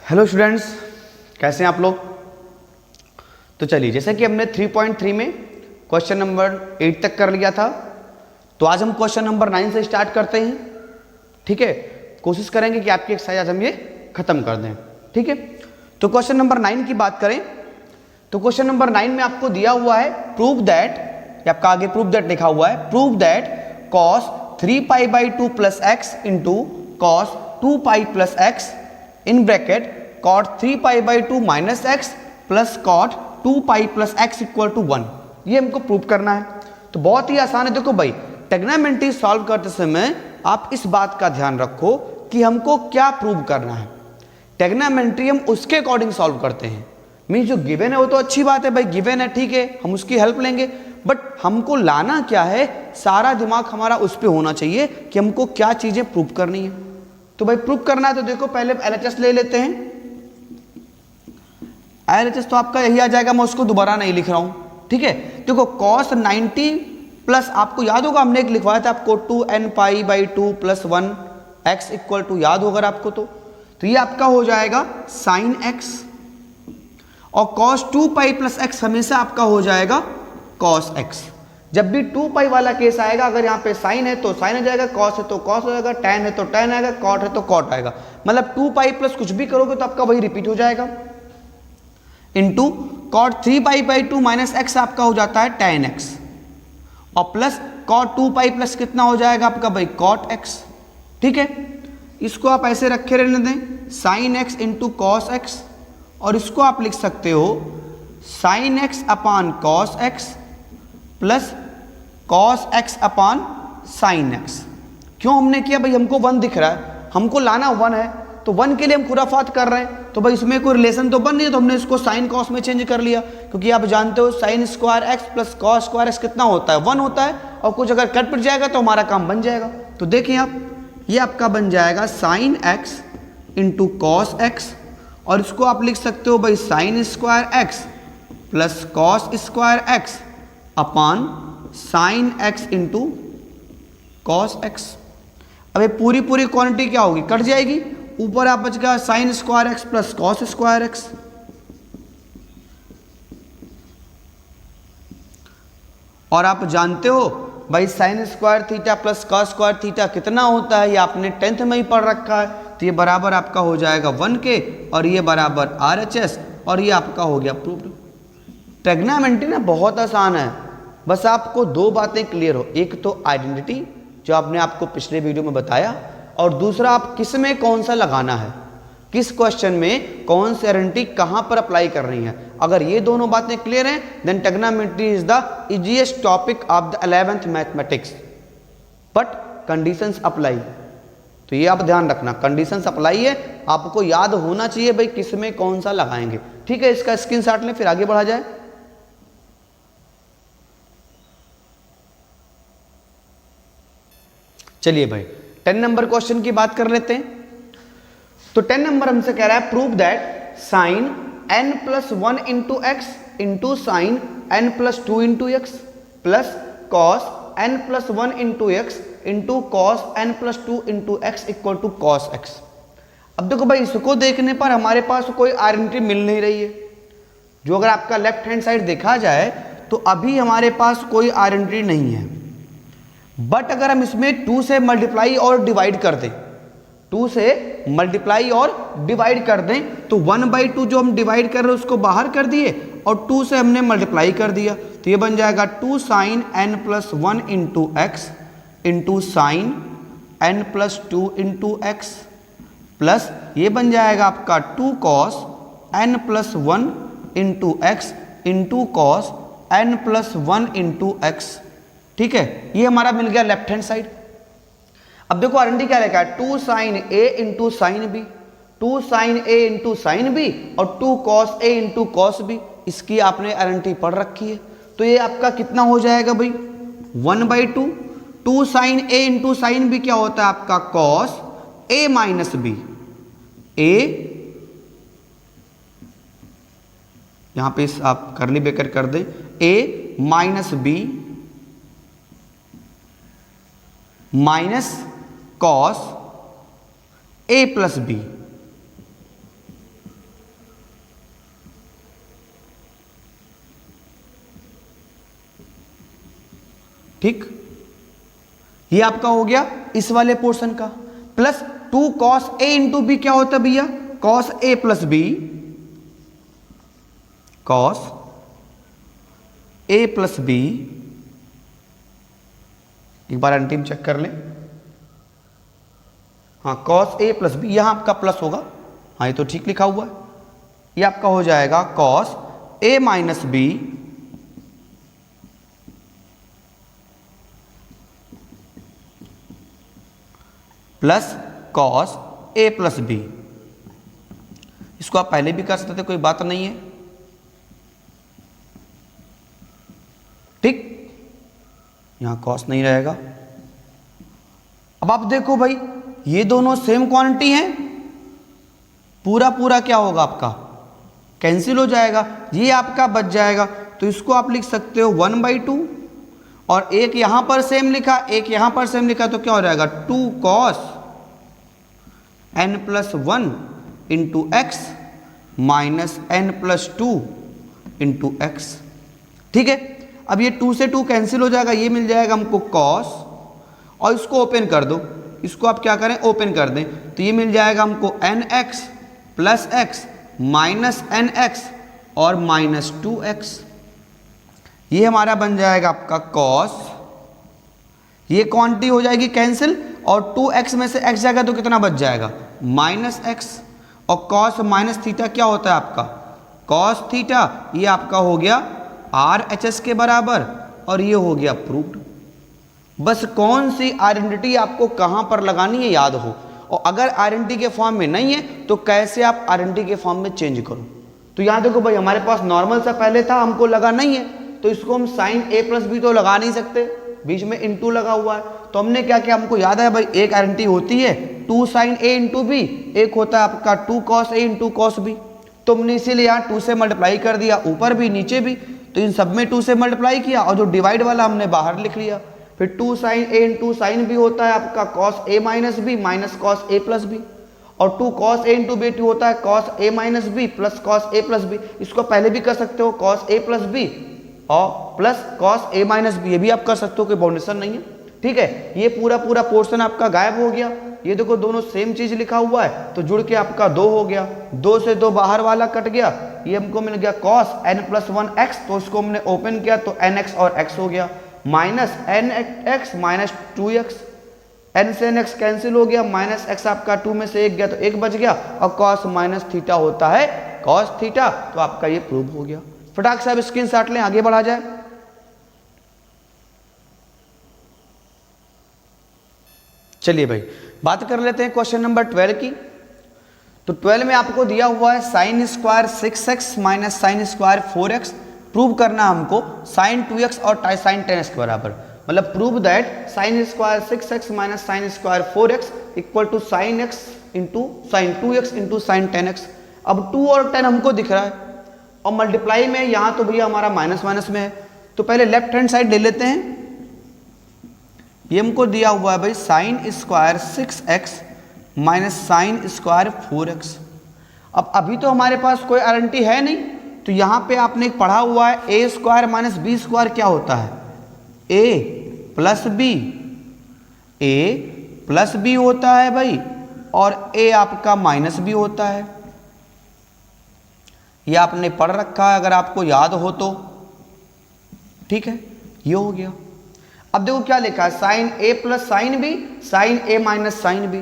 Hello students, कैसे हैं आप लोग। तो चलिए, जैसे कि हमने 3.3 में क्वेश्चन नंबर 8 तक कर लिया था, तो आज हम क्वेश्चन नंबर 9 से स्टार्ट करते हैं। ठीक है, कोशिश करेंगे कि आपकी एक्सरसाइज आज हम ये खत्म कर दें। ठीक है, तो क्वेश्चन नंबर 9 की बात करें तो क्वेश्चन नंबर 9 में आपको दिया हुआ है प्रूव दैट, आपका आगे प्रूव दैट लिखा हुआ है, prove that cos 3π/2 plus x into cos 2π plus x in bracket cot 3π/2 minus x plus cot 2π plus x equal to 1। ये हमको प्रूव करना है। तो बहुत ही आसान है। देखो भाई, ट्रिग्नोमेट्री सॉल्व करते समय आप इस बात का ध्यान रखो कि हमको क्या प्रूव करना है। ट्रिग्नोमेट्री हम उसके अकॉर्डिंग सॉल्व करते हैं। मीन्स जो गिवन है वो तो अच्छी बात है भाई, गिवन है, ठीक है, हम उसकी हेल्प लेंगे, बट हमको लाना क्या है, सारा दिमाग हमारा उस पर होना चाहिए कि हमको क्या चीजें प्रूव करनी है। तो भाई प्रूव करना है तो देखो पहले LHS ले लेते हैं। LHS तो आपका यही आ जाएगा, मैं उसको दोबारा नहीं लिख रहा हूं। ठीक है, देखो cos 90 प्लस, आपको याद होगा हमने एक लिखवाया था आपको 2nπ/2 plus 1 x equal to, याद होगा आपको। तो ये आपका हो जाएगा साइन x, और cos 2π प्लस एक्स हमेशा आपका हो जाएगा cos x। जब भी 2π वाला केस आएगा, अगर यहाँ पे साइन है तो साइन आ जाएगा, cos है तो cos हो जाएगा, tan है तो tan आएगा, cot है तो cot आएगा। मतलब 2π प्लस कुछ भी करोगे तो आपका वही रिपीट हो जाएगा। इंटू cot 3π/2 माइनस एक्स आपका हो जाता है tan x, और प्लस cot 2π प्लस कितना हो जाएगा आपका भाई cot x। ठीक है, इसको आप ऐसे रखे रहने दें, sine x into cos x, और इसको आप लिख सकते हो sine x upon cos x plus cos x upon sine x. क्यों हमने किया भाई, हमको 1 दिख रहा है, हमको लाना 1 है, तो 1 के लिए हम खुराफात कर रहे हैं, तो भाई इसमें कोई रिलेशन तो बन नहीं है, तो हमने इसको साइन कॉस में चेंज कर लिया। क्योंकि आप जानते हो sine square x plus cos square x कितना होता है, 1 होता है, और कुछ अगर कट पिट जाएगा तो हमारा काम बन जाएगा। तो देखिए आप, ये आपका बन जाएगा sine x into cos x, और इसको आप लिख सकते हो भाई sine square x plus cos square x upon sine x into cos x. अब ये पूरी क्वांटिटी क्या होगी, कट जाएगी, ऊपर आप बच गया sine square x plus cos square x. और आप जानते हो भाई sine square theta plus cos square theta कितना होता है, ये आपने 10th में ही पढ़ रखा है। तो ये बराबर आपका हो जाएगा 1 के, और ये बराबर RHS, और ये आपका हो गया प्रूव्ड। ट्रिग्नोमेट्री ना बहुत आसान है, बस आपको 2 बातें क्लियर हो, एक तो आइडेंटिटी जो आपने आपको पिछले वीडियो में बताया, और दूसरा आप किस में कौन सा लगाना है, किस क्वेश्चन में कौन सी आइडेंटिटी कहां पर अप्लाई करनी है। अगर ये दोनों बातें क्लियर हैं, then trigonometry is the easiest topic of the 11th mathematics, but conditions apply. तो ये आप ध्यान रखना, कंडीशंस अप्लाई है, आपको याद होना चाहिए भाई किस में कौन सा लगाएंगे। ठीक है, इसका स्क्रीनशॉट लें, फिर आगे बढ़ा जाए। चलिए भाई 10 नंबर क्वेश्चन की बात कर लेते हैं। तो 10 नंबर हमसे कह रहा है prove that sine n plus 1 into x into sine n plus 2 into x plus cos n plus 1 into x into cos n plus 2 into x equal to cos x. अब देखो भाई, इसको देखने पर हमारे पास कोई आइडेंटिटी मिल नहीं रही है। जो अगर आपका लेफ्ट हैंड साइड देखा जाए तो अभी हमारे पास कोई आइडेंटिटी नहीं है, बट अगर हम इसमें 2 से मल्टीप्लाई और डिवाइड कर दें, 2 से मल्टीप्लाई और डिवाइड कर दें, तो 1/2 जो हम डिवाइड कर रहे हैं उसको बाहर कर दिए, और 2 से हमने मल्टीप्लाई कर दिया, तो ये बन जाएगा 2 sine n plus 1 into x into sine n plus 2 into x, plus ये बन जाएगा आपका 2 cos n plus 1 into x into cos n plus 1 into x. ठीक है, ये हमारा मिल गया लेफ्ट हैंड साइड। अब देखो आइडेंटिटी क्या लिखा है, 2 sine a into sine b, 2 sine a into sine b, और 2 cos a into cos b. इसकी आपने आइडेंटिटी पढ़ रखी है। तो ये आपका कितना हो जाएगा भाई, 1/2। 2 sine a into sine B क्या होता है आपका cos a minus b, a यहां पे आप करली ब्रैकेट कर दें, a minus b minus cos a plus b. ठीक, ये आपका हो गया इस वाले पोर्शन का, plus 2 cos a into b क्या होता है भैया, cos a plus b, cos a plus b. एक बार अंतिम चेक कर लें, हाँ cos a प्लस बी, यहां आपका प्लस होगा, हाँ ये तो ठीक लिखा हुआ है, ये आपका हो जाएगा cos a minus b plus cos a plus b. इसको आप पहले भी कर सकते थे, कोई बात नहीं है, ठीक, यहां cos नहीं रहेगा। अब आप देखो भाई, ये दोनों सेम क्वांटिटी हैं, पूरा पूरा क्या होगा आपका कैंसिल हो जाएगा, ये आपका बच जाएगा। तो इसको आप लिख सकते हो 1/2, और एक यहां पर सेम लिखा, एक यहां पर सेम लिखा, तो क्या हो जाएगा 2 cos n plus 1 into x minus n plus 2 into x. ठीक है, अब ये 2 से 2 कैंसिल हो जाएगा, ये मिल जाएगा हमको cos, और इसको ओपन कर दो, इसको आप क्या करें ओपन कर दें, तो ये मिल जाएगा हमको nx plus x minus nx और माइनस 2x। ये हमारा बन जाएगा आपका cos, ये क्वांटिटी हो जाएगी कैंसिल, और 2x में से x जाएगा तो कितना बच जाएगा माइनस x, और cos माइनस थीटा क्या होता है आपका cos थीटा, ये आपका हो गया RHS के बराबर, और ये हो गया प्रूव्ड। बस कौन सी आइडेंटिटी आपको कहां पर लगानी है याद हो, और अगर आइडेंटिटी के फॉर्म में नहीं है तो कैसे आप आइडेंटिटी के फॉर्म में चेंज करो। तो यहां देखो भाई, हमारे पास नॉर्मल सा पहले था, हमको लगा नहीं है, तो इसको हम साइन a प्लस बी तो लगा नहीं सकते, बीच में इंटू लगा हुआ है, तो हमने क्या किया, हमको याद है भाई एक आइडेंटिटी होती है 2 sin a इंटू बी, एक होता है आपका 2 cos a into cos b, तो हमने इसीलिए यहाँ 2 से मल्टीप्लाई कर दिया, ऊपर भी नीचे भी, तो इन सब में 2 से मल्टीप्लाई किया, और जो डिवाइड वाला हमने बाहर लिख लिया। फिर 2 sin a into sine b होता है आपका cos a minus b minus cos a plus b, और 2 cos a इंटू बी होता है cos a minus b plus cos a plus b. इसको पहले भी कर सकते हो cos a प्लस बी और plus cos a minus b, ये भी आप कर सकते हो, कोई बाउंडेशन नहीं है। ठीक है, ये पूरा पूरा पोर्शन आपका गायब हो गया, ये देखो दोनों सेम चीज लिखा हुआ है, तो जुड़ के आपका 2 हो गया, 2 से 2 बाहर वाला कट गया, ये हमको मिल गया cos n प्लस 1x, तो इसको हमने ओपन किया तो nx और x हो गया, minus nx minus 2x, n से nx कैंसिल हो गया, माइनस x आपका 2 में से 1 गया तो 1 बच गया, और cos माइनस थीटा होता है cos थीटा, तो आपका ये प्रूव हो गया। फटाक से आप स्क्रीनशॉट लें, आगे बढ़ा जाए। चलिए भाई बात कर लेते हैं क्वेश्चन नंबर 12 की। तो 12 में आपको दिया हुआ है sign square 6x minus sine square 4x, prove करना हमको साइन 2x और साइन 10x के बराबर, मतलब prove that sine square 6x minus sine square 4x equal to sine x into sine 2x into sine 10x। अब 2 और 10 हमको दिख रहा है, और मल्टीप्लाई में यहां तो भैया हमारा माइनस माइनस में है, तो पहले लेफ्ट हैंड साइड ले लेते हैं। ये हमको दिया हुआ है भाई sign square 6x minus sine square 4x। अब अभी तो हमारे पास कोई आइडेंटिटी है नहीं, तो यहां पे आपने पढ़ा हुआ है A square minus b square क्या होता है, ए प्लस बी, ए प्लस बी होता है भाई, और ए आपका माइनस बी होता है, ये आपने पढ़ रखा है अगर आपको याद हो तो। ठीक है, ये हो गया। अब देखो क्या लिखा है, साइन ए प्लस साइन बी, साइन ए माइनस साइन बी,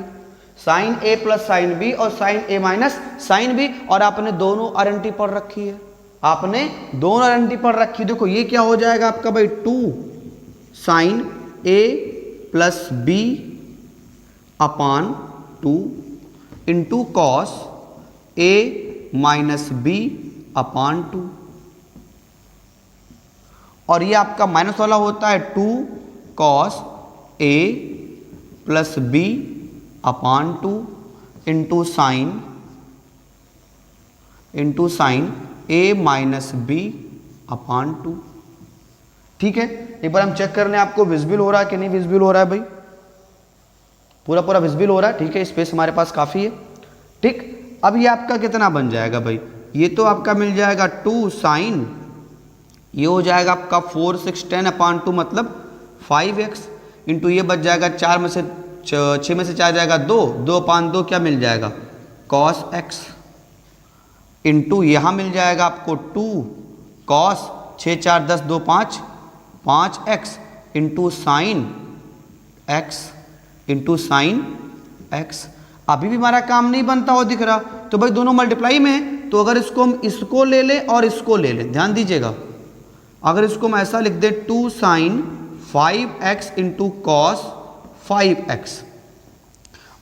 साइन ए प्लस साइन बी और साइन ए माइनस साइन बी, और आपने दोनों आइडेंटिटी पढ़ रखी है, आपने दोनों आइडेंटिटी पढ़ रखी है। देखो ये क्या हो जाएगा आपका भाई 2 sign A plus B upon 2 into cos A minus B upon 2, और ये आपका माइनस वाला होता है 2 cos a plus B upon 2 into sine a minus B upon 2। ठीक है, एक बार हम चेक कर लें आपको विजिबल हो रहा है कि नहीं विजिबल हो रहा है भाई, पूरा पूरा विजिबल हो रहा है। ठीक है, स्पेस हमारे पास काफ़ी है। ठीक, अब ये आपका कितना बन जाएगा भाई, ये तो आपका मिल जाएगा 2 साइन, ये हो जाएगा आपका 4 6 10 अपान 2 मतलब 5x इंटू ये बच जाएगा 4 में से 6 में से 4 जाएगा 2, 2 5 2 क्या मिल जाएगा cos x इंटू यहाँ मिल जाएगा आपको 2 cos 6 4 10 2 5 5x into sign x into sign x। अभी भी हमारा काम नहीं बनता हो दिख रहा, तो भाई दोनों मल्टीप्लाई में है, तो अगर इसको हम इसको ले लें और इसको ले लें, ध्यान दीजिएगा, अगर इसको हम ऐसा लिख दें 2 sign 5x into cos 5x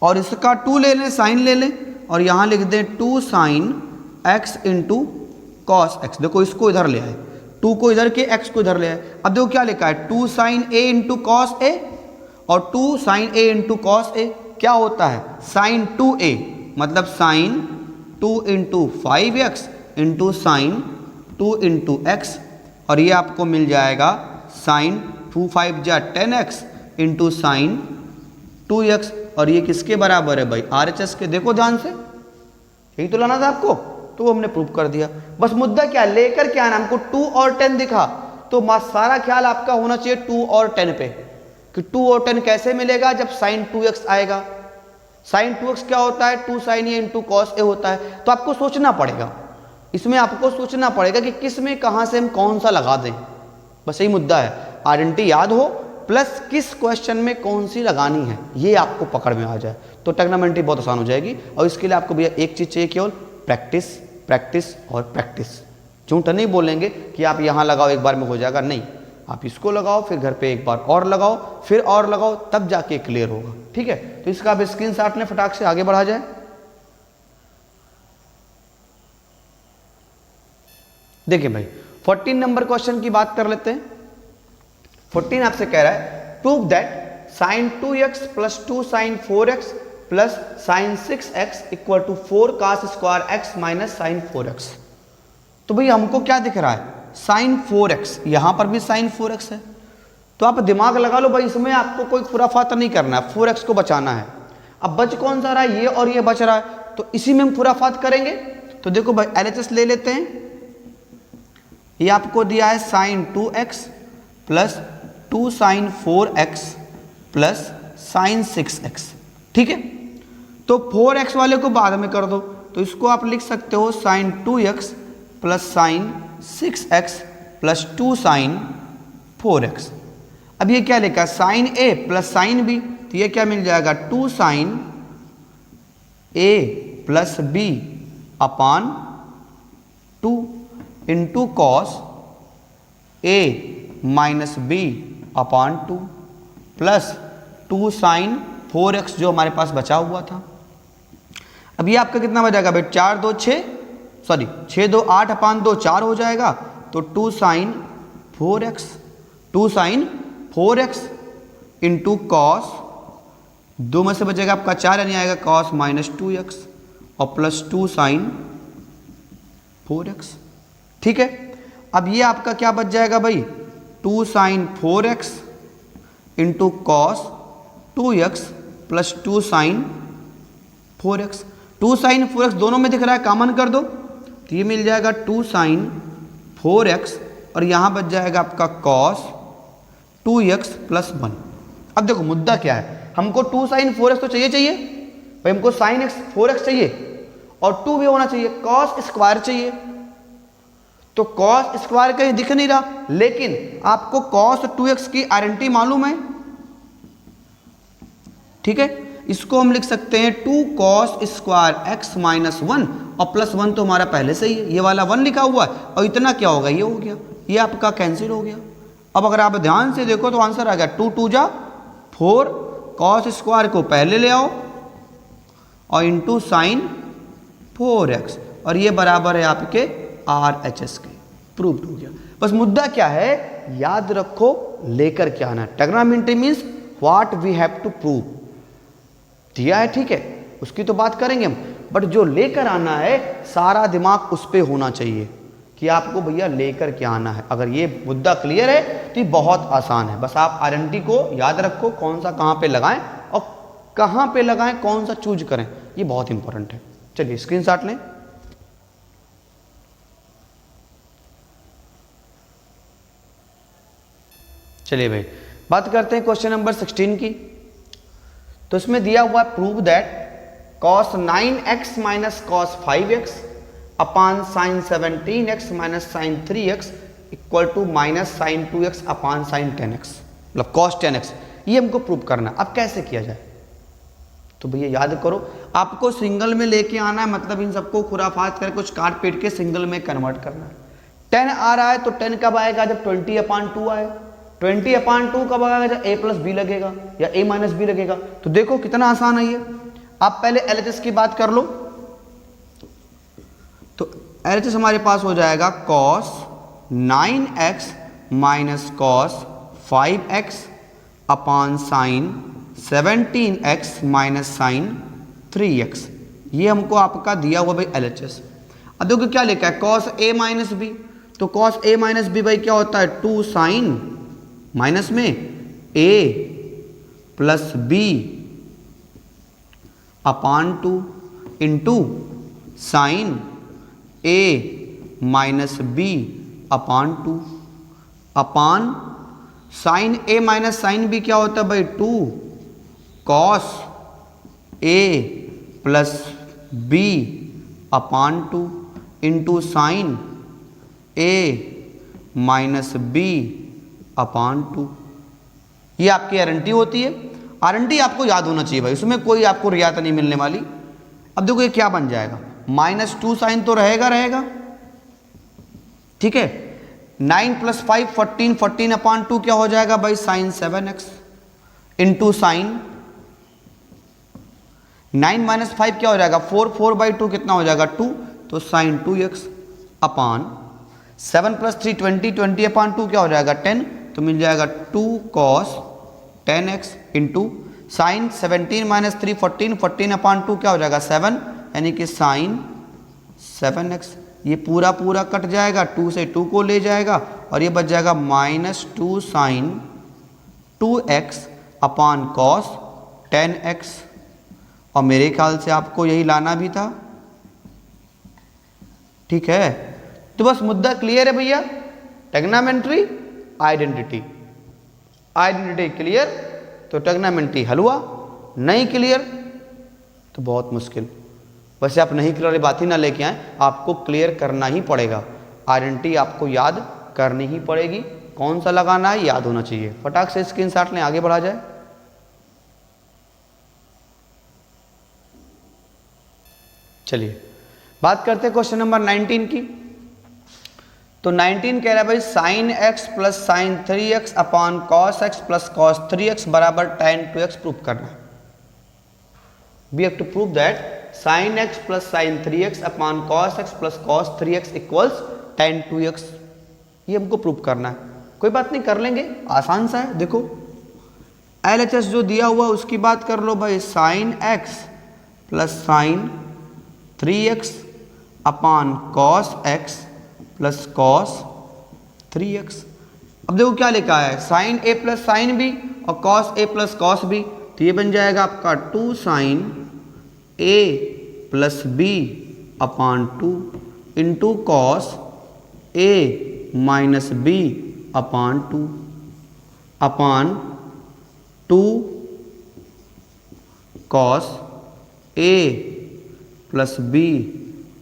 और इसका 2 ले लें, साइन ले लें और यहाँ लिख दें 2 sine x into cos x। देखो इसको इधर ले आए, 2 को इधर के x को इधर ले आए। अब देखो क्या लिखा है 2 sine a into cos a और 2 sine a into cos a क्या होता है साइन 2a, मतलब sine 2 into 5x into sine 2 into x और ये आपको मिल जाएगा साइन 2 5 जा 10x इंटू साइन 2x और ये किसके बराबर है भाई RHS के। देखो ध्यान से, यही तो लाना था आपको, तो हमने प्रूव कर दिया। बस मुद्दा क्या लेकर क्या आना, हमको 2 और 10 दिखा, तो सारा ख्याल आपका होना चाहिए 2 और 10 पे कि 2 और 10 कैसे मिलेगा जब साइन 2x आएगा। साइन 2x क्या होता है 2 sign A into cos A होता है। तो आपको सोचना पड़ेगा, इसमें आपको सोचना पड़ेगा कि किस में कहाँ से हम कौन सा लगा दें, बस यही मुद्दा है। आइडेंटिटी याद हो प्लस किस क्वेश्चन में कौन सी लगानी है ये आपको पकड़ में आ जाए तो ट्रिग्नोमेट्री बहुत आसान हो जाएगी। और इसके लिए आपको भैया एक चीज़ चाहिए केवल प्रैक्टिस, प्रैक्टिस और प्रैक्टिस। झूठा नहीं बोलेंगे कि आप यहाँ लगाओ एक बार में हो जाएगा, नहीं, आप इसको लगाओ फिर घर पे एक बार और लगाओ फिर और लगाओ, तब जाके क्लियर होगा। ठीक है, तो इसका आप स्क्रीनशॉट लें, फटाक से आगे बढ़ा जाए। देखिए भाई 14 नंबर क्वेश्चन की बात कर लेते हैं। 14 आपसे कह रहा है prove that sine 2x plus 2 sine 4x plus sine 6x equal to 4 cos square x minus sine 4x। तो भाई हमको क्या दिख रहा है साइन 4x, यहां पर भी साइन 4x है, तो आप दिमाग लगा लो भाई, इसमें आपको कोई खुराफात नहीं करना है, 4x को बचाना है। अब बच कौन सा रहा है, ये और ये बच रहा है, तो इसी में हम खुराफात करेंगे। तो देखो भाई LHS ले लेते हैं, ये आपको दिया है sine 2x plus 2 sine 4x plus sine 6x। ठीक है, तो 4x वाले को बाद में कर दो, तो इसको आप लिख सकते हो sine 2x plus sine 6x plus 2 sine 4x। अब ये क्या लिखा है sine a plus sine b, तो ये क्या मिल जाएगा 2 sine a plus b upon 2 into cos a minus b upon 2 plus 2 sine 4x जो हमारे पास बचा हुआ था। अब ये आपका कितना बच जाएगा भाई 4 2 6 सॉरी 6 2 8 अपान 2 4 हो जाएगा, तो 2 sine 4x 2 sine 4x into cos 2 में से बचेगा आपका 4 यानी आएगा कॉस माइनस 2x और प्लस 2 साइन 4x। ठीक है, अब ये आपका क्या बच जाएगा भाई 2 sine 4x into cos 2x plus 2 sine 4x। 2 sine 4x दोनों में दिख रहा है, कॉमन कर दो, तो ये मिल जाएगा 2 साइन 4x और यहाँ बच जाएगा आपका कॉस 2x प्लस 1। अब देखो मुद्दा क्या है, हमको 2 साइन 4x तो चाहिए भाई, हमको साइन x 4x चाहिए और 2 भी होना चाहिए, कॉस स्क्वायर चाहिए, तो कॉस स्क्वायर कहीं दिख नहीं रहा, लेकिन आपको कॉस 2x की आइडेंटिटी मालूम है। ठीक है, इसको हम लिख सकते हैं 2 कॉस स्क्वायर x माइनस 1 और प्लस 1 तो हमारा पहले से ही है, ये वाला 1 लिखा हुआ है और इतना क्या होगा ये हो गया, ये आपका कैंसिल हो गया। अब अगर आप ध्यान से देखो तो आंसर आ गया 2 2 जा 4, कॉस स्क्वायर को पहले ले आओ और इंटू साइन 4x और ये बराबर है आपके RHS के, प्रूव्ड हो गया। बस मुद्दा क्या है याद रखो, लेकर क्या आना, trigonometry means what we have to prove, दिया है ठीक है, उसकी तो बात करेंगे हम, बट जो लेकर आना है सारा दिमाग उस पर होना चाहिए कि आपको भैया लेकर क्या आना है। अगर ये मुद्दा क्लियर है तो ये बहुत आसान है, बस आप आइडेंटिटी को याद रखो, कौन सा कहाँ पे लगाएं और कहाँ पे लगाएं, कौन सा चूज करें, ये बहुत इंपॉर्टेंट है। चलिए स्क्रीनशॉट लें। चलिए भाई बात करते हैं क्वेश्चन नंबर 16 की। तो इसमें दिया हुआ prove that cos 9x minus cos 5x upon sine 17x minus sine 3x equal to minus sine 2x upon sine 10x, मतलब cos 10x। ये हमको प्रूव करना। अब कैसे किया जाए? तो भैया याद करो, आपको सिंगल में लेके आना है, मतलब इन सबको खुराफात करके कुछ काट पीट के सिंगल में कन्वर्ट करना है। 10 आ रहा है तो 10 कब आएगा? जब 20/2 आए। 20/2 कब आएगा? जब a प्लस बी लगेगा या a माइनस बी लगेगा। तो देखो कितना आसान है ये। आप पहले LHS की बात कर लो। तो LHS हमारे पास हो जाएगा cos 9x minus cos 5x upon sine 17x minus sine 3x। ये हमको आपका दिया हुआ भाई LHS। अब देखो क्या लिखा है? cos a minus B. तो cos a माइनस बी भाई क्या होता है? 2 साइन माइनस में a plus B upon 2 into sine a minus B upon 2 upon sine a minus sine B क्या होता है भाई? 2 cos a plus B upon 2 into sine a minus B upon 2। ये आपकी आरएनटी होती है। आरएनटी आपको याद होना चाहिए भाई, उसमें कोई आपको रियायत नहीं मिलने वाली। अब देखो ये क्या बन जाएगा? -2 साइन तो रहेगा, ठीक है। 9 प्लस 5 14, 14 अपान 2 क्या हो जाएगा भाई? Sign 7x into sine 9 minus 5 क्या हो जाएगा? 4, 4/2 कितना हो जाएगा? 2, तो साइन 2x अपान 7 प्लस 3 20, 20 अपान 2 क्या हो जाएगा? 10, तो मिल जाएगा 2 cos 10x into sine 17 minus 3 14, 14 अपान 2 क्या हो जाएगा? 7, यानी कि साइन 7x। ये पूरा पूरा कट जाएगा, 2 से 2 को ले जाएगा और ये बच जाएगा -2 साइन 2x अपान कॉस 10x। और मेरे ख्याल से आपको यही लाना भी था, ठीक है। तो बस मुद्दा क्लियर है भैया। ट्रिग्नोमेट्री आइडेंटिटी क्लियर, तो ट्रिग्नोमेट्री हलवा। नहीं क्लियर तो बहुत मुश्किल। वैसे आप नहीं क्लियर बात ही ना लेके आए, आपको क्लियर करना ही पड़ेगा। आइडेंटिटी आपको याद करनी ही पड़ेगी। कौन सा लगाना है याद होना चाहिए। फटाक से स्क्रीनशॉट लें, आगे बढ़ा जाए। चलिए बात करते हैं क्वेश्चन नंबर 19 की। तो 19 कह रहा है भाई sine x plus sine 3x upon cos x plus cos 3x बराबर tan 2x प्रूव करना। We have to prove that sine x plus sine 3x upon cos x plus cos 3x equals tan 2x। ये हमको prove करना है। कोई बात नहीं, कर लेंगे, आसान सा है। देखो LHS जो दिया हुआ उसकी बात कर लो भाई। Sine x plus sine 3x upon cos x plus cos 3x। अब देखो क्या लिखा है? Sine a plus sine b और cos a plus cos b। तो ये बन जाएगा आपका 2 sine a plus b upon 2 into cos a minus b upon 2 upon 2 cos a plus b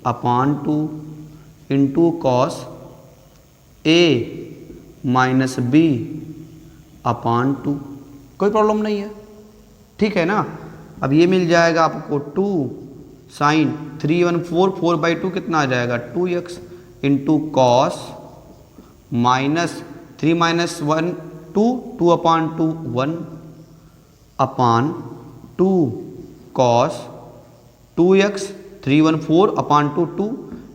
upon 2 into cos a minus b upon 2। कोई problem नहीं है, ठीक है ना। अब ये मिल जाएगा आपको 2 साइन 3 1 4 4/2 कितना आ जाएगा? 2x into cos minus 3 minus 1 2 2 upon 2 1 upon 2 cos 2x 3 1 4 upon 2 2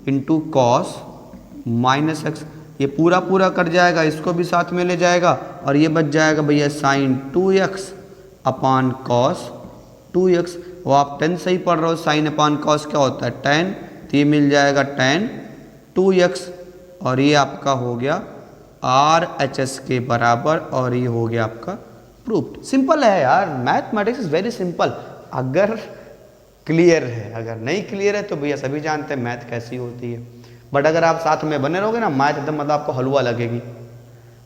into cos minus x। ये पूरा पूरा कट जाएगा, इसको भी साथ में ले जाएगा और ये बच जाएगा भैया sign 2x upon cos 2x। वो आप 10 से ही पढ़ रहे हो, साइन अपॉन कॉस क्या होता है? tan। तो ये मिल जाएगा tan 2x और ये आपका हो गया RHS के बराबर और ये हो गया आपका प्रूफ्ड। सिंपल है यार, मैथमेटिक्स इज वेरी सिंपल। अगर क्लियर है, अगर नहीं क्लियर है तो भैया सभी जानते हैं मैथ कैसी होती है। बट अगर आप साथ में बने रहोगे ना, मैथ एकदम मतलब आपको हलवा लगेगी।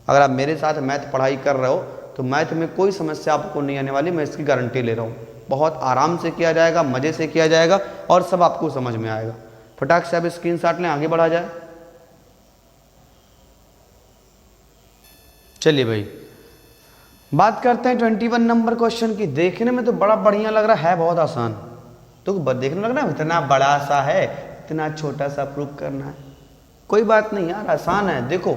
अगर आप मेरे साथ मैथ पढ़ाई कर रहे हो तो मैथ में कोई समस्या आपको नहीं आने वाली, मैं इसकी गारंटी ले रहा हूँ। बहुत आराम से किया जाएगा, मज़े से किया जाएगा और सब आपको समझ में आएगा। फटाक से आप स्क्रीनशॉट लें, आगे बढ़ा जाए। चलिए भाई बात करते हैं 21 नंबर क्वेश्चन की। देखने में तो बड़ा बढ़िया लग रहा है, बहुत आसान। तो देखने लग रहा है इतना बड़ा सा है, इतना छोटा सा प्रूफ करना है, कोई बात नहीं यार, आसान है। देखो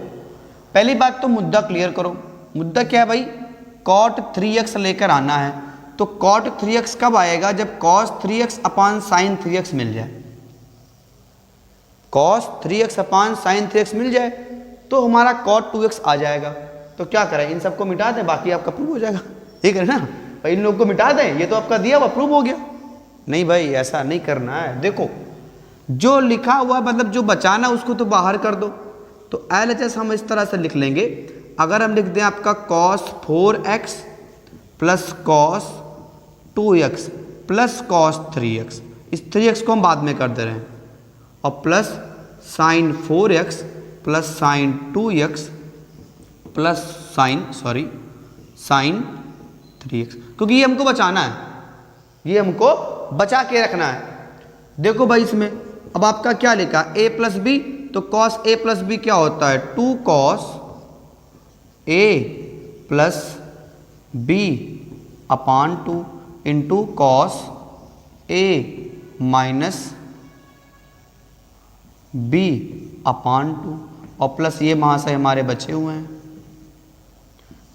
पहली बात तो मुद्दा क्लियर करो। मुद्दा क्या है भाई, cot 3x लेकर आना है। तो cot 3x कब आएगा, जब cos 3x अपान sin 3x मिल जाए। cos 3x अपान sin 3x मिल जाए तो हमारा cot 2x आ जाएगा। तो क्या करें, इन सबको मिटा दें, बाकी आपका प्रूव हो जाएगा। ठीक है ना भाई, इन लोग को मिटा दें, ये तो आपका दिया हुआ प्रूव हो गया। नहीं भाई ऐसा नहीं करना है। देखो जो लिखा हुआ मतलब जो बचाना उसको तो बाहर कर दो। तो LHS हम इस तरह से लिख लेंगे, अगर हम लिख दें आपका cos 4x plus cos 2x plus cos 3x, इस 3x को हम बाद में कर दे रहे हैं, और plus sin 4x plus sin 2x plus sin 3x, क्योंकि ये हमको बचाना है, ये हमको बचा के रखना है। देखो भाई इसमें अब आपका क्या लिखा, a प्लस बी, तो cos a प्लस बी क्या होता है, 2 cos a plus B upon 2 into cos a minus B upon 2, और प्लस ये महाशय हमारे बचे हुए हैं,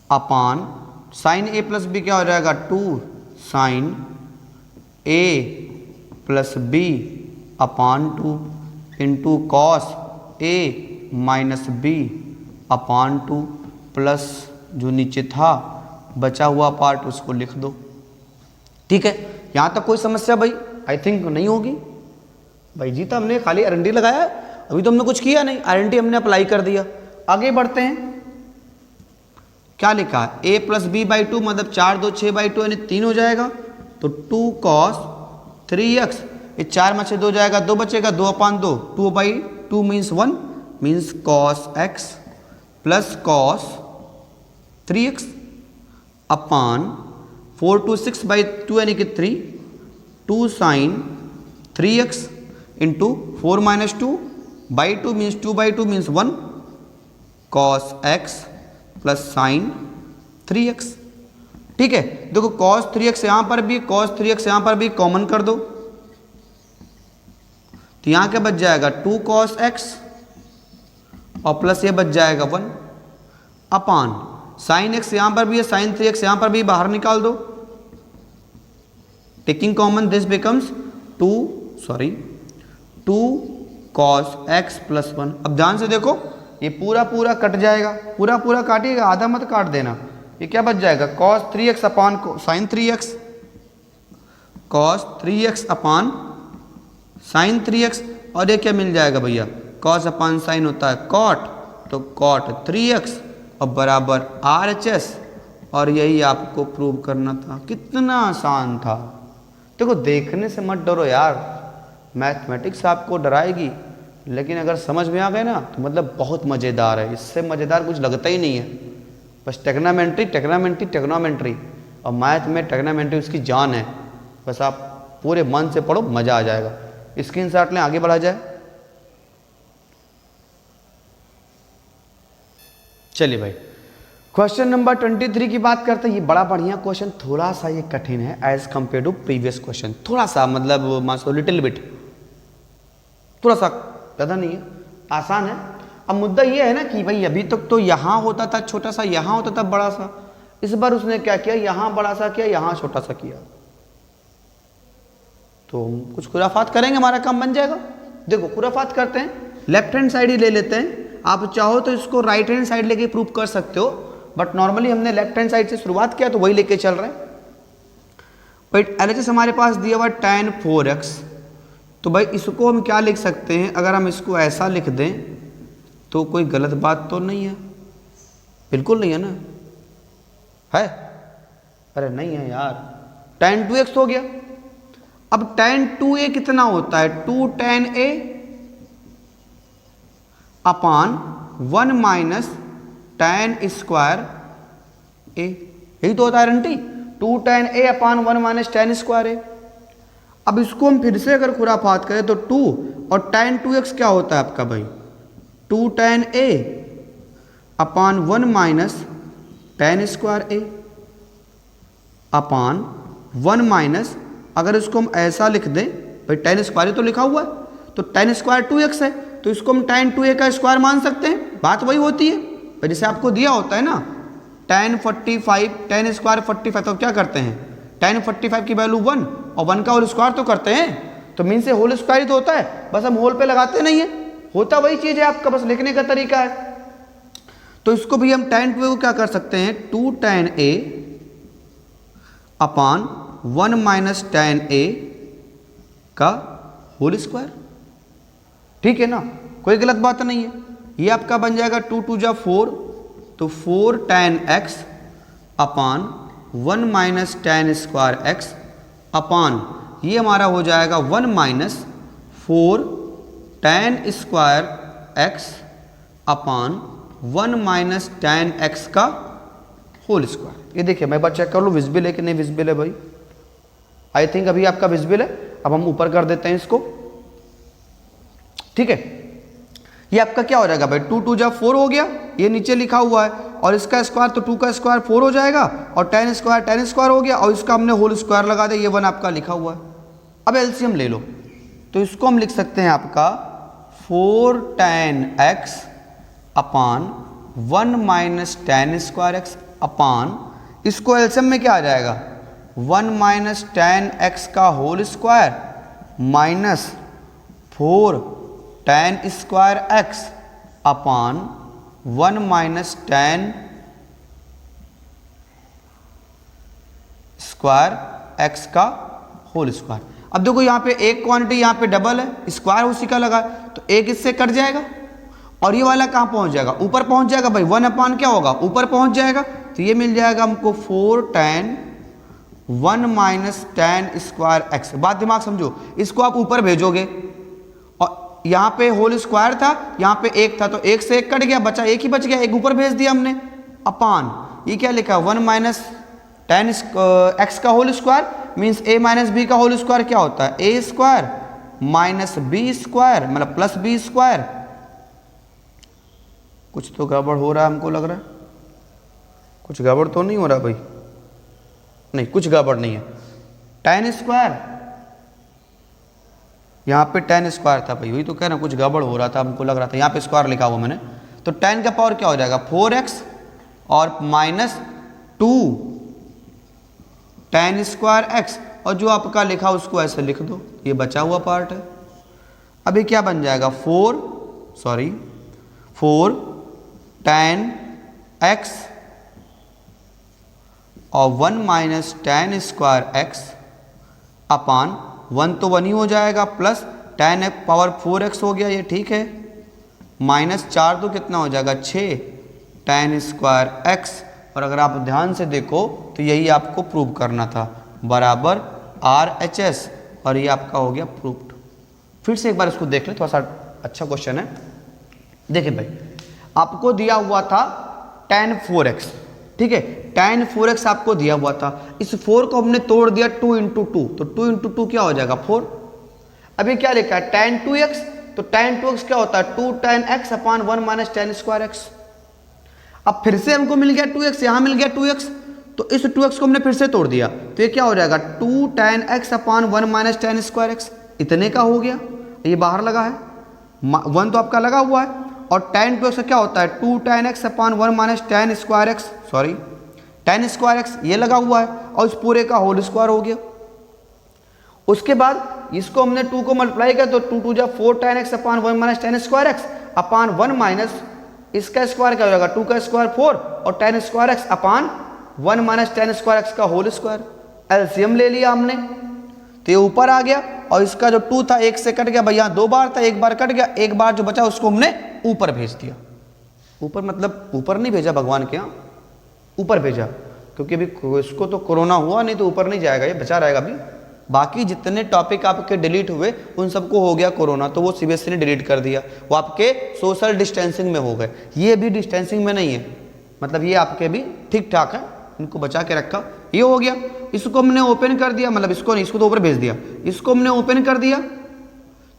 upon sine a plus B क्या हो जाएगा, 2 sine a plus B upon 2 into cos a minus B upon 2, plus जो नीचे था बचा हुआ पार्ट उसको लिख दो। ठीक है, यहाँ तक कोई समस्या भाई आई थिंक नहीं होगी। भाई जी तो हमने खाली R&D लगाया है, अभी तो हमने कुछ किया नहीं, R&D हमने अप्लाई कर दिया। आगे बढ़ते हैं, क्या लिखा है, a प्लस बी बाई 2 मतलब 4 2 6 बाई 2 यानी 3 हो जाएगा। तो 2 cos 3x, ये 4 में से 2 जाएगा, 2 बचेगा, 2 upon 2, 2 by 2 means 1 means cos x plus cos 3x upon 4 2 6 by 2 यानी कि 3, 2 sine 3x into 4 minus 2 by 2 means 2 by 2 means 1 cos x plus sine 3x। ठीक है, देखो cos 3x यहाँ पर भी, cos 3x यहाँ पर भी कॉमन कर दो, तो यहाँ क्या बच जाएगा 2 cos x और प्लस ये बच जाएगा 1 अपान साइन x यहाँ पर भी है, साइन 3x यहाँ पर भी, बाहर निकाल दो, taking common this becomes 2 cos x plus 1। अब ध्यान से देखो ये पूरा पूरा कट जाएगा, पूरा पूरा काटिएगा, आधा मत काट देना। ये क्या बच जाएगा cos 3x अपान साइन 3x, cos 3x अपान साइन 3x, और ये क्या मिल जाएगा भैया, cos अपान साइन होता है cot, तो cot 3x और बराबर RHS, और यही आपको प्रूव करना था। कितना आसान था। देखो देखने से मत डरो यार, मैथमेटिक्स आपको डराएगी, लेकिन अगर समझ में आ गए ना तो मतलब बहुत मज़ेदार है, इससे मज़ेदार कुछ लगता ही नहीं है। बस टेक्नामेंट्री टेक्नामेंट्री टेक्नोमेंट्री, और मैथ में टेक्नामेंट्री उसकी जान है। बस आप पूरे मन से पढ़ो, मज़ा आ जाएगा। स्क्रीनशॉट लें, आगे बढ़ा जाए। चलिए भाई क्वेश्चन नंबर 23 की बात करते हैं। ये बड़ा बढ़िया क्वेश्चन, थोड़ा सा ये कठिन है as compare to previous question, थोड़ा सा मतलब मान लिटिल बिट, थोड़ा सा ज़्यादा नहीं है, आसान है। अब मुद्दा ये है ना कि भाई अभी तक तो यहाँ होता था छोटा सा, यहाँ होता था बड़ा सा, इस बार उसने क्या किया, यहाँ बड़ा सा किया, यहाँ छोटा सा किया। तो हम कुछ खुराफात करेंगे, हमारा काम बन जाएगा। देखो खुराफात करते हैं, लेफ्ट हैंड साइड ही ले लेते हैं। आप चाहो तो इसको राइट हैंड साइड लेके प्रूव कर सकते हो, बट नॉर्मली हमने लेफ्ट हैंड साइड से शुरुआत किया तो वही लेके चल रहे हैं। बट LHS हमारे पास दिया हुआ tan 4x, तो भाई इसको हम क्या लिख सकते हैं, अगर हम इसको ऐसा लिख दें तो कोई गलत बात तो नहीं है, बिल्कुल नहीं है ना, है? अरे नहीं है यार, tan 2x हो गया। अब tan 2a कितना होता है, 2 tan a upon 1 minus tan square a। यही तो होता है aunty, 2 tan a upon 1 minus tan square a। अब इसको हम फिर से अगर खुराफात करें तो 2 और tan 2x क्या होता है आपका भाई, 2 tan a upon 1 minus tan square a upon 1 minus, अगर इसको हम ऐसा लिख दें भाई, tan स्क्वायर तो लिखा हुआ है तो tan स्क्वायर 2x है, तो इसको हम tan 2a का स्क्वायर मान सकते हैं। बात वही होती है भाई, जैसे आपको दिया होता है ना tan 45, tan स्क्वायर 45, तो क्या करते हैं, tan 45 की वैल्यू 1 और 1 का होल स्क्वायर तो करते हैं, तो मीन से होल स्क्वायर ही तो होता है, बस हम होल पे लगाते नहीं है, होता वही चीज़ है आपका, बस लिखने का तरीका है। तो इसको भी हम tan 2a को क्या कर सकते हैं, 2 tan a upon 1 minus tan a का होल स्क्वायर, ठीक है ना, कोई गलत बात नहीं है। ये आपका बन जाएगा 2 2 जा 4, तो 4 tan x upon 1 minus tan square x अपान, ये हमारा हो जाएगा 1 minus 4 tan square x upon 1 minus tan x का होल स्क्वायर। ये देखिए मैं एक बार चेक कर लूँ विजिबल है कि नहीं विजिबल है भाई, आई थिंक अभी आपका विजिबल है। अब हम ऊपर कर देते हैं इसको, ठीक है। ये आपका क्या हो जाएगा भाई, 2 2 जा 4 हो गया, ये नीचे लिखा हुआ है, और इसका स्क्वायर तो 2 का स्क्वायर 4 हो जाएगा, और tan स्क्वायर हो गया, और इसका हमने होल स्क्वायर लगा दिया, ये 1 आपका लिखा हुआ है। अब एलसीएम ले लो, तो इसको हम लिख सकते हैं आपका 4 tan x upon 1 minus tan square x upon, इसको एलसीएम में क्या आ जाएगा, 1 माइनस tan x का whole square minus 4 tan square x upon 1 minus tan square x का होल स्क्वायर। अब देखो यहाँ पे एक क्वांटिटी यहाँ पे डबल है, स्क्वायर उसी का लगा, तो एक इससे कट जाएगा, और ये वाला कहाँ पहुँच जाएगा, ऊपर पहुँच जाएगा भाई, 1 अपान क्या होगा, ऊपर पहुँच जाएगा, तो ये मिल जाएगा हमको 4 tan 1 minus tan square x। बात दिमाग समझो, इसको आप ऊपर भेजोगे, और यहाँ पे होल स्क्वायर था, यहाँ पे एक था, तो एक से एक कट गया, बचा एक ही बच गया, एक ऊपर भेज दिया हमने, अपान ये क्या लिखा, 1 माइनस tan x का whole square means a minus B का होल स्क्वायर क्या होता है, a square minus b square मतलब प्लस बी स्क्वायर। कुछ तो गड़बड़ हो रहा है हमको लग रहा है, कुछ गड़बड़ तो नहीं हो रहा भाई, नहीं कुछ गड़बड़ नहीं है। tan स्क्वायर, यहाँ पे tan स्क्वायर था भाई, वही तो कह रहा कुछ गड़बड़ हो रहा था हमको लग रहा था, यहाँ पे स्क्वायर लिखा हुआ मैंने, तो tan का पावर क्या हो जाएगा 4x और माइनस 2 tan स्क्वायर x, और जो आपका लिखा उसको ऐसे लिख दो, ये बचा हुआ पार्ट है। अभी क्या बन जाएगा 4 tan x और 1 minus tan square x upon 1 तो 1 ही हो जाएगा, प्लस tan पावर 4x हो गया, ये ठीक है, माइनस 4 तो कितना हो जाएगा 6 tan स्क्वायर x, और अगर आप ध्यान से देखो तो यही आपको प्रूव करना था, बराबर RHS, और ये आपका हो गया प्रूव्ड। फिर से एक बार इसको देख ले, थोड़ा सा अच्छा क्वेश्चन है। देखिए भाई आपको दिया हुआ था tan 4x, ठीक है, tan 4x आपको दिया हुआ था, इस 4 को हमने तोड़ दिया 2 इंटू 2, तो 2 इंटू 2 क्या हो जाएगा 4। अभी क्या लिखा है tan 2x, तो tan 2x क्या होता है 2 tan x upon 1 minus tan square x। अब फिर से हमको मिल गया 2x, यहाँ मिल गया 2x, तो इस 2x को हमने फिर से तोड़ दिया, तो ये क्या हो जाएगा 2 tan x upon 1 minus tan square x, इतने का हो गया, ये बाहर लगा है, 1 तो आपका लगा हुआ है, और tan 2x क्या होता है 2 tan x upon 1 minus tan square x, sorry tan square x ये लगा हुआ है, और इस पूरे का होल स्क्वायर हो गया। उसके बाद इसको हमने 2 को मल्टीप्लाई किया, तो 2 2 जा 4 tan x upon 1 minus tan square x upon 1 minus इसका स्क्वायर क्या हो जाएगा 2 का स्क्वायर 4 और tan square x upon 1 minus tan square x का होल स्क्वायर। एलसीएम ले लिया हमने, तो ये ऊपर आ गया, और इसका जो 2 था एक से कट गया भाई, यहाँ 2 बार था, एक बार कट गया, एक बार जो बचा उसको हमने ऊपर भेज दिया। ऊपर मतलब ऊपर नहीं भेजा भगवान के यहाँ, ऊपर भेजा, क्योंकि अभी इसको तो कोरोना हुआ, नहीं तो ऊपर नहीं जाएगा, ये बचा रहेगा। अभी बाकी जितने टॉपिक आपके डिलीट हुए उन सबको हो गया कोरोना, तो वो सीबीएसई ने डिलीट कर दिया, वो आपके सोशल डिस्टेंसिंग में हो गए, ये भी डिस्टेंसिंग में नहीं है, मतलब ये आपके भी ठीक ठाक है, इनको बचा के रखा, ये हो गया। इसको हमने ओपन कर दिया, मतलब इसको नहीं, इसको तो ऊपर भेज दिया, इसको हमने ओपन कर दिया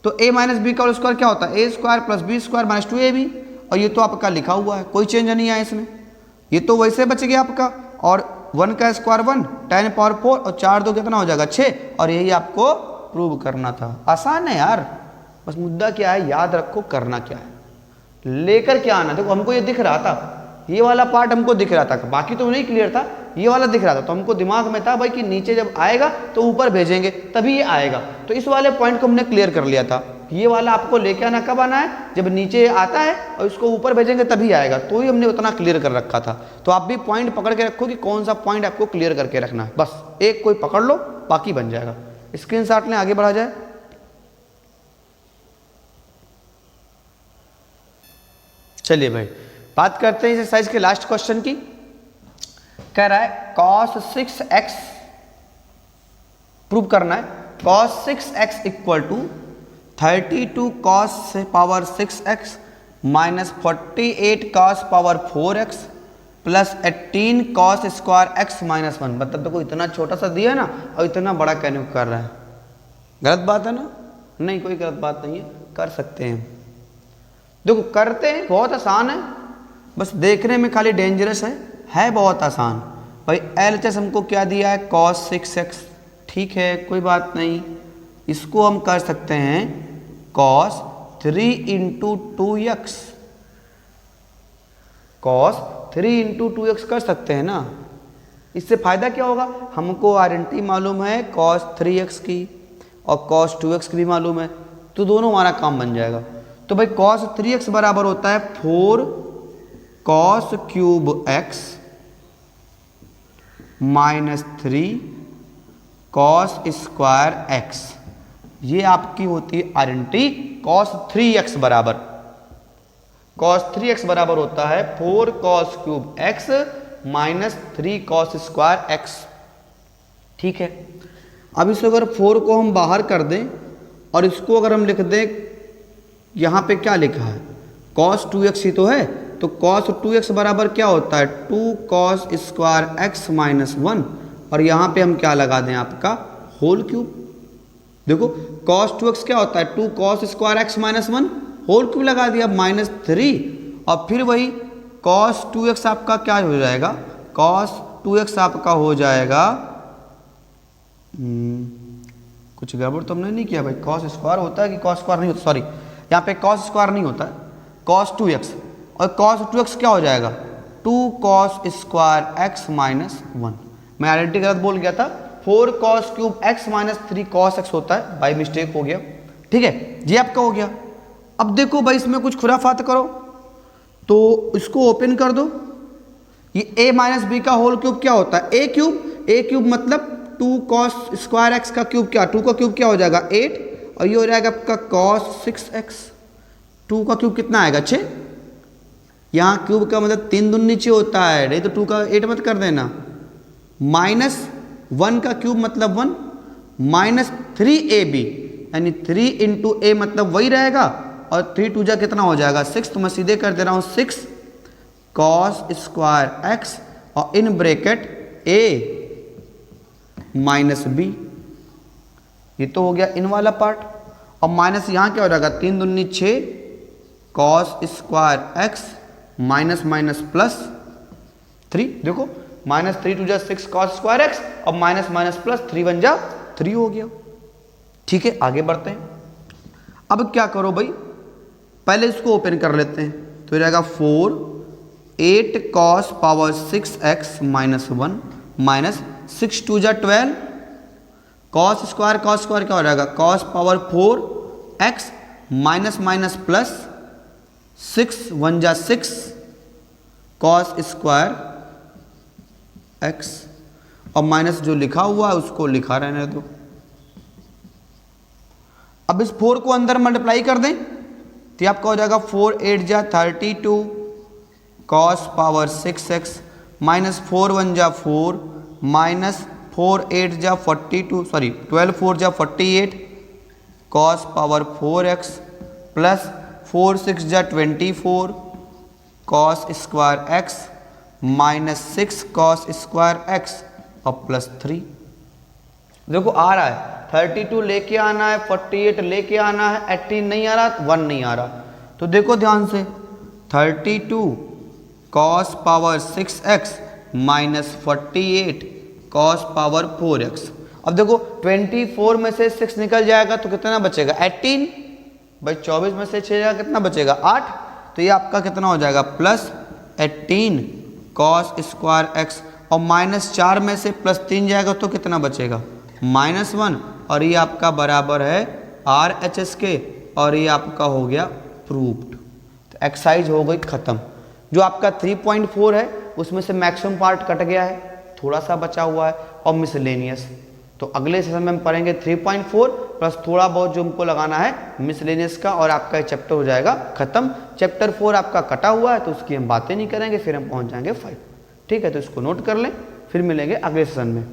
तो a माइनस बी का होल स्क्वायर क्या होता है, A square plus B square minus 2ab, और ये तो आपका लिखा हुआ है, कोई चेंज नहीं आया इसमें, ये तो वैसे बच गया आपका। और 1 का स्क्वायर 1, 10 पावर 4 और 4 2 कितना हो जाएगा 6, और यही आपको प्रूव करना था। आसान है यार, बस मुद्दा क्या है, याद रखो करना क्या है, लेकर क्या आना। देखो हमको ये दिख रहा था, ये वाला पार्ट हमको दिख रहा था, बाकी तो नहीं क्लियर था, ये वाला दिख रहा था, तो हमको दिमाग में था भाई कि नीचे जब आएगा तो ऊपर भेजेंगे तभी ये आएगा, तो इस वाले पॉइंट को हमने क्लियर कर लिया था। ये वाला आपको लेके आना कब आना है, जब नीचे आता है और इसको ऊपर भेजेंगे तभी आएगा, तो ही हमने उतना क्लियर कर रखा था। तो आप भी पॉइंट पकड़ के रखो कि कौन सा पॉइंट आपको क्लियर करके रखना है, बस एक कोई पकड़ लो, बाकी बन जाएगा। स्क्रीनशॉट लें, आगे बढ़ा जाए। चलिए भाई बात करते हैं इस एक्सरसाइज के लास्ट क्वेश्चन की। कह रहा है cos 6x प्रूव करना है, cos 6x equal to 32 cos power 6x minus 48 cos power 4x plus 18 cos square x minus 1। मतलब देखो इतना छोटा सा दिया है ना, और इतना बड़ा कैसे कर रहा है, गलत बात है ना? नहीं, कोई गलत बात नहीं है, कर सकते हैं। देखो करते हैं, बहुत आसान है, बस देखने में खाली डेंजरस है बहुत आसान। भाई LHS हमको क्या दिया है, cos 6x, ठीक है कोई बात नहीं, इसको हम कर सकते हैं cos 3 into 2x, cos 3 into 2x कर सकते हैं ना। इससे फायदा क्या होगा, हमको आइडेंटिटी मालूम है cos 3x की और cos 2x की भी मालूम है, तो दोनों हमारा काम बन जाएगा। तो भाई cos 3x बराबर होता है 4 cos cube x minus 3 cos square x, ये आपकी होती है आइडेंटिटी। cos 3x बराबर, cos 3x बराबर होता है 4 cos cube x minus 3 cos square x, ठीक है। अब इसको अगर 4 को हम बाहर कर दें और इसको अगर हम लिख दें, यहाँ पे क्या लिखा है cos 2x ही तो है, तो cos 2x बराबर क्या होता है 2 cos स्क्वायर x माइनस 1, और यहाँ पे हम क्या लगा दें आपका होल क्यूब। देखो cos 2x क्या होता है 2 cos square x minus 1, whole cube लगा दिया माइनस 3, और फिर वही cos 2x आपका क्या हो जाएगा, cos 2x आपका हो जाएगा कुछ गड़बड़ तो हमने नहीं किया भाई, cos स्क्वायर होता है कि cos स्क्वायर नहीं होता, सॉरी यहाँ पे cos स्क्वायर नहीं होता है, cos 2x, और cos 2x क्या हो जाएगा 2 cos स्क्वायर x माइनस 1। मैं आइडेंटिटी गलत बोल गया था, 4 cos cube x minus 3 cos x होता है, बाई मिस्टेक हो गया, ठीक है ये आपका हो गया। अब देखो भाई इसमें कुछ खुराफात करो, तो इसको ओपन कर दो, ये a माइनस बी का होल क्यूब क्या होता है a क्यूब मतलब 2 cos स्क्वायर x का क्यूब, क्या 2 का क्यूब क्या हो जाएगा 8, और ये हो जाएगा आपका cos 6x, 2 का क्यूब कितना आएगा 6, यहाँ क्यूब का मतलब 3 दूनी 6 होता है, नहीं तो 2 का 8 मत कर देना, माइनस 1 का क्यूब मतलब 1 माइनस 3ab, यानी 3 इंटू a मतलब वही रहेगा, और 3 2 जा कितना हो जाएगा 6, तो मैं सीधे कर दे रहा हूँ 6 cos स्क्वायर x और in bracket a minus b, ये तो हो गया इन वाला पार्ट, और माइनस यहाँ क्या हो जाएगा 3 दूनी 6 cos square x minus minus plus 3, देखो माइनस 3 2 जा 6 cos स्क्वायर x और माइनस माइनस प्लस 3 1 जा 3 हो गया, ठीक है आगे बढ़ते हैं। अब क्या करो भाई, पहले इसको ओपन कर लेते हैं, तो ये रहेगा 4 8 cos power 6x minus 1 minus 6 2 जा 12 cos स्क्वायर क्या हो जाएगा cos power 4x minus minus plus 6 1 जा 6 cos स्क्वायर x, और माइनस जो लिखा हुआ है उसको लिखा रहने दो। अब इस 4 को अंदर मल्टीप्लाई कर दें तो आपका हो जाएगा 4 8 जा 32 cos पावर 6x माइनस 4 1 जा 4 माइनस 4 8 जा 42, सॉरी 12 4 जा 48 cos पावर 4x प्लस 4 6 जा 24 cos square x -6 cos square x और +3। देखो आ रहा है 32 लेके आना है, 48 लेके आना है, 18 नहीं आ रहा, 1 नहीं आ रहा। तो देखो ध्यान से 32 cos power 6x minus 48 cos power 4x। अब देखो 24 में से 6 निकल जाएगा तो कितना बचेगा 18, भाई 24 में से 6 जाएगा कितना बचेगा 8। तो ये आपका कितना हो जाएगा +18 कॉस स्क्वायर एक्स, और -4 में से +3 जाएगा तो कितना बचेगा -1, और ये आपका बराबर है RHS के, और ये आपका हो गया प्रूव्ड। तो एक्सरसाइज हो गई खत्म। जो आपका 3.4 है उसमें से मैक्सिमम पार्ट कट गया है, थोड़ा सा बचा हुआ है, और मिसलेनियस। तो अगले सेशन में हम पढ़ेंगे 3.4 प्लस थोड़ा बहुत जो हमको लगाना है मिसलेनियस का, और आपका चैप्टर हो जाएगा खत्म। चैप्टर 4 आपका कटा हुआ है तो उसकी हम बातें नहीं करेंगे, फिर हम पहुंच जाएंगे 5। ठीक है, तो इसको नोट कर लें, फिर मिलेंगे अगले सेशन में।